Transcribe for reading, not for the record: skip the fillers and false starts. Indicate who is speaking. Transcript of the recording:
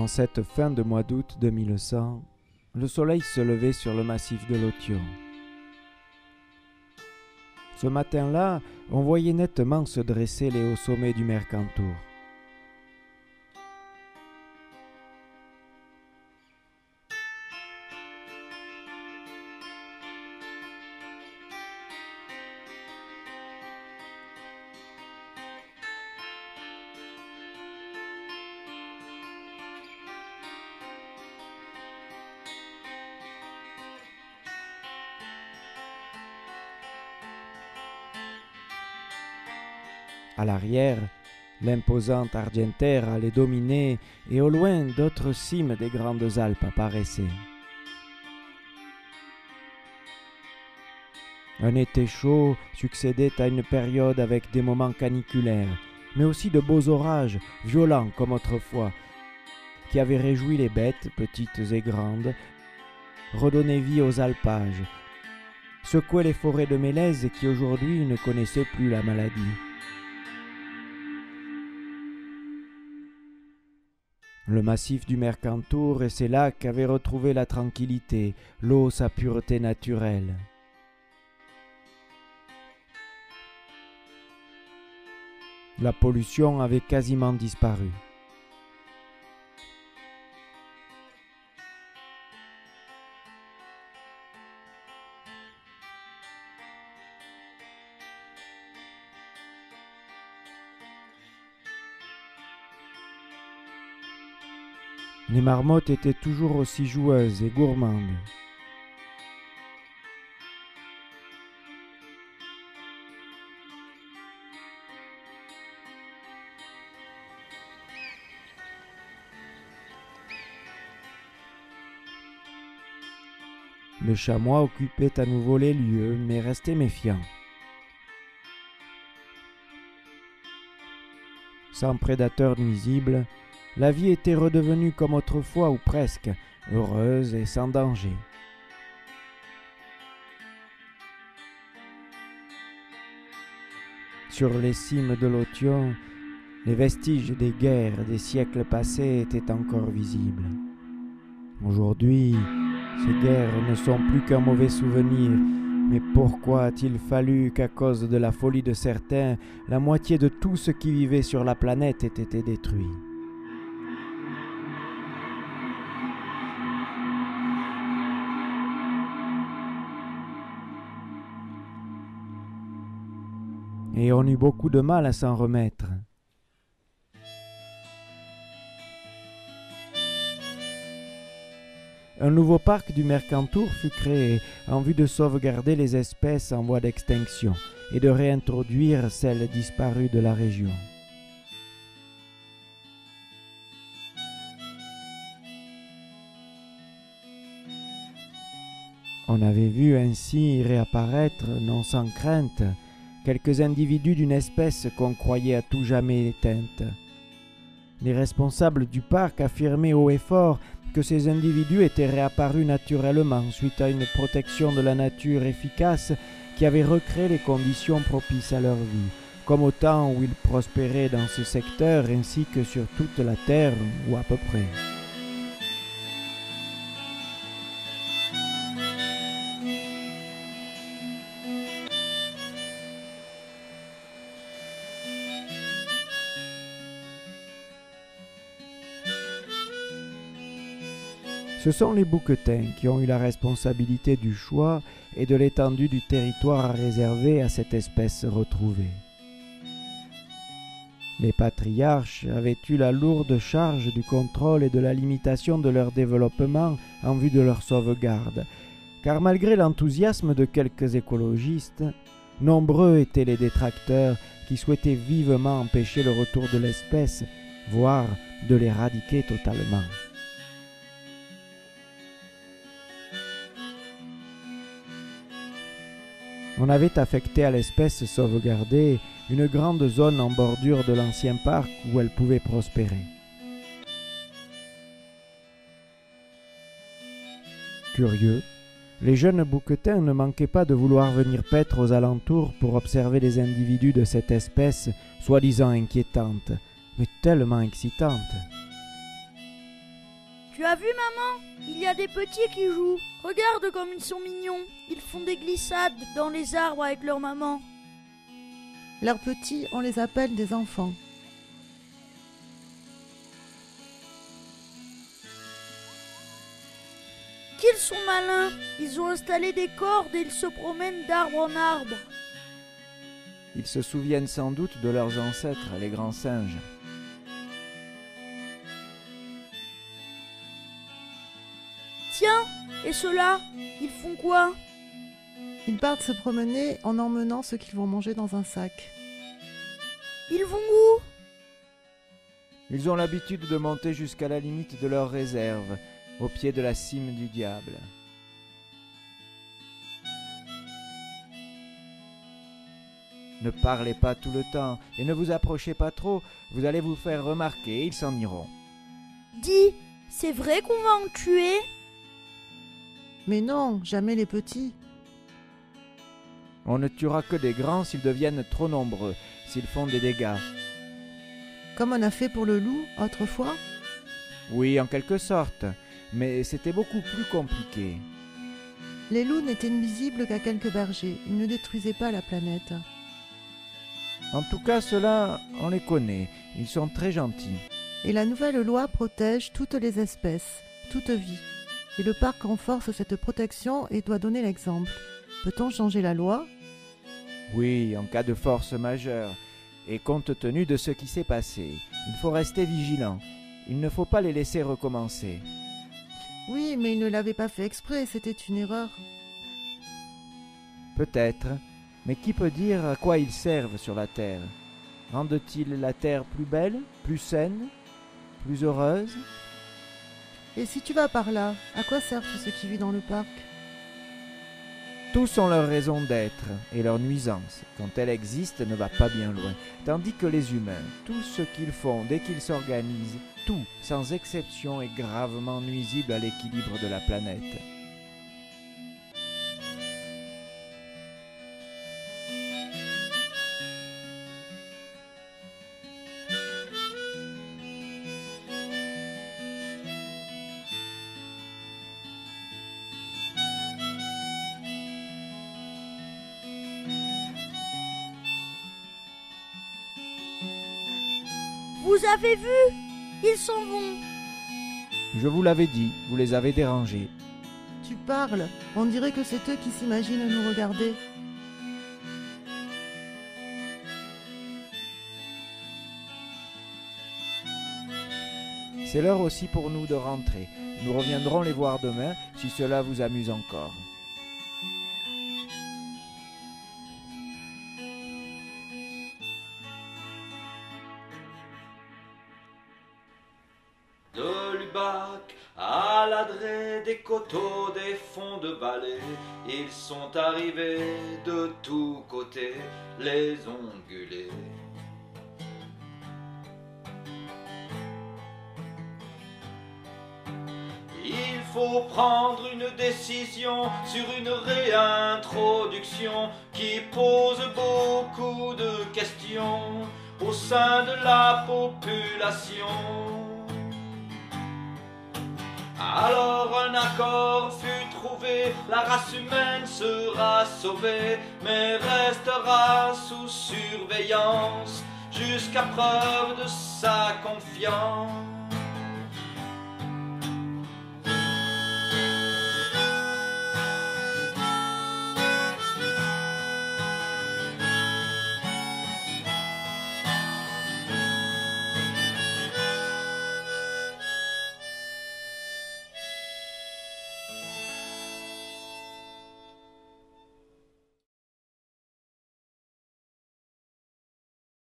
Speaker 1: En cette fin de mois d'août 2100, le soleil se levait sur le massif de l'Othion. Ce matin-là, on voyait nettement se dresser les hauts sommets du Mercantour. À l'arrière, l'imposante Argentière allait dominer et au loin d'autres cimes des grandes Alpes apparaissaient. Un été chaud succédait à une période avec des moments caniculaires, mais aussi de beaux orages, violents comme autrefois, qui avaient réjoui les bêtes, petites et grandes, redonné vie aux alpages, secoué les forêts de mélèzes qui aujourd'hui ne connaissaient plus la maladie. Le massif du Mercantour et ses lacs avaient retrouvé la tranquillité, l'eau sa pureté naturelle. La pollution avait quasiment disparu. Les marmottes étaient toujours aussi joueuses et gourmandes. Le chamois occupait à nouveau les lieux, mais restait méfiant. Sans prédateurs nuisibles, la vie était redevenue comme autrefois ou presque, heureuse et sans danger. Sur les cimes de l'Othion, les vestiges des guerres des siècles passés étaient encore visibles. Aujourd'hui, ces guerres ne sont plus qu'un mauvais souvenir, mais pourquoi a-t-il fallu qu'à cause de la folie de certains, la moitié de tout ce qui vivait sur la planète ait été détruit ? Et on eut beaucoup de mal à s'en remettre. Un nouveau parc du Mercantour fut créé en vue de sauvegarder les espèces en voie d'extinction et de réintroduire celles disparues de la région. On avait vu ainsi réapparaître, non sans crainte, quelques individus d'une espèce qu'on croyait à tout jamais éteinte. Les responsables du parc affirmaient haut et fort que ces individus étaient réapparus naturellement suite à une protection de la nature efficace qui avait recréé les conditions propices à leur vie, comme au temps où ils prospéraient dans ce secteur ainsi que sur toute la terre, ou à peu près. Ce sont les bouquetins qui ont eu la responsabilité du choix et de l'étendue du territoire réservé à cette espèce retrouvée. Les patriarches avaient eu la lourde charge du contrôle et de la limitation de leur développement en vue de leur sauvegarde, car malgré l'enthousiasme de quelques écologistes, nombreux étaient les détracteurs qui souhaitaient vivement empêcher le retour de l'espèce, voire de l'éradiquer totalement. On avait affecté à l'espèce sauvegardée une grande zone en bordure de l'ancien parc où elle pouvait prospérer. Curieux, les jeunes bouquetins ne manquaient pas de vouloir venir paître aux alentours pour observer les individus de cette espèce, soi-disant inquiétante, mais tellement excitante.
Speaker 2: Tu as vu, maman? Il y a des petits qui jouent. Regarde comme ils sont mignons. Ils font des glissades dans les arbres avec leur maman.
Speaker 3: Leurs petits, on les appelle des enfants.
Speaker 2: Qu'ils sont malins. Ils ont installé des cordes et ils se promènent d'arbre en arbre.
Speaker 1: Ils se souviennent sans doute de leurs ancêtres, les grands singes.
Speaker 2: Tiens, et ceux-là, ils font quoi?
Speaker 3: Ils partent se promener en emmenant ce qu'ils vont manger dans un sac.
Speaker 2: Ils vont où?
Speaker 1: Ils ont l'habitude de monter jusqu'à la limite de leur réserve, au pied de la cime du diable. Ne parlez pas tout le temps et ne vous approchez pas trop, vous allez vous faire remarquer, ils s'en iront.
Speaker 2: Dis, c'est vrai qu'on va en tuer?
Speaker 3: Mais non, jamais les petits.
Speaker 1: On ne tuera que des grands s'ils deviennent trop nombreux, s'ils font des dégâts.
Speaker 3: Comme on a fait pour le loup autrefois.
Speaker 1: Oui, en quelque sorte, mais c'était beaucoup plus compliqué.
Speaker 3: Les loups n'étaient nuisibles qu'à quelques bergers. Ils ne détruisaient pas la planète.
Speaker 1: En tout cas, ceux-là, on les connaît, ils sont très gentils.
Speaker 3: Et la nouvelle loi protège toutes les espèces, toute vie. Et le parc renforce cette protection et doit donner l'exemple. Peut-on changer la loi?
Speaker 1: Oui, en cas de force majeure, et compte tenu de ce qui s'est passé, il faut rester vigilant. Il ne faut pas les laisser recommencer.
Speaker 3: Oui, mais ils ne l'avaient pas fait exprès, c'était une erreur.
Speaker 1: Peut-être, mais qui peut dire à quoi ils servent sur la Terre? Rendent-ils la Terre plus belle, plus saine, plus heureuse?
Speaker 3: Et si tu vas par là, à quoi servent tous ceux qui vivent dans le parc?
Speaker 1: Tous ont leur raison d'être, et leur nuisance, quand elle existe, ne va pas bien loin. Tandis que les humains, tout ce qu'ils font dès qu'ils s'organisent, tout, sans exception, est gravement nuisible à l'équilibre de la planète.
Speaker 2: Vous avez vu? Ils s'en vont.
Speaker 1: Je vous l'avais dit, vous les avez dérangés.
Speaker 3: Tu parles, on dirait que c'est eux qui s'imaginent nous regarder.
Speaker 1: C'est l'heure aussi pour nous de rentrer. Nous reviendrons les voir demain, si cela vous amuse encore.
Speaker 4: De Lubac à l'Adré, des coteaux, des fonds de vallée, ils sont arrivés de tous côtés, les ongulés. Il faut prendre une décision sur une réintroduction qui pose beaucoup de questions au sein de la population. Alors un accord fut trouvé, la race humaine sera sauvée, mais restera sous surveillance jusqu'à preuve de sa confiance.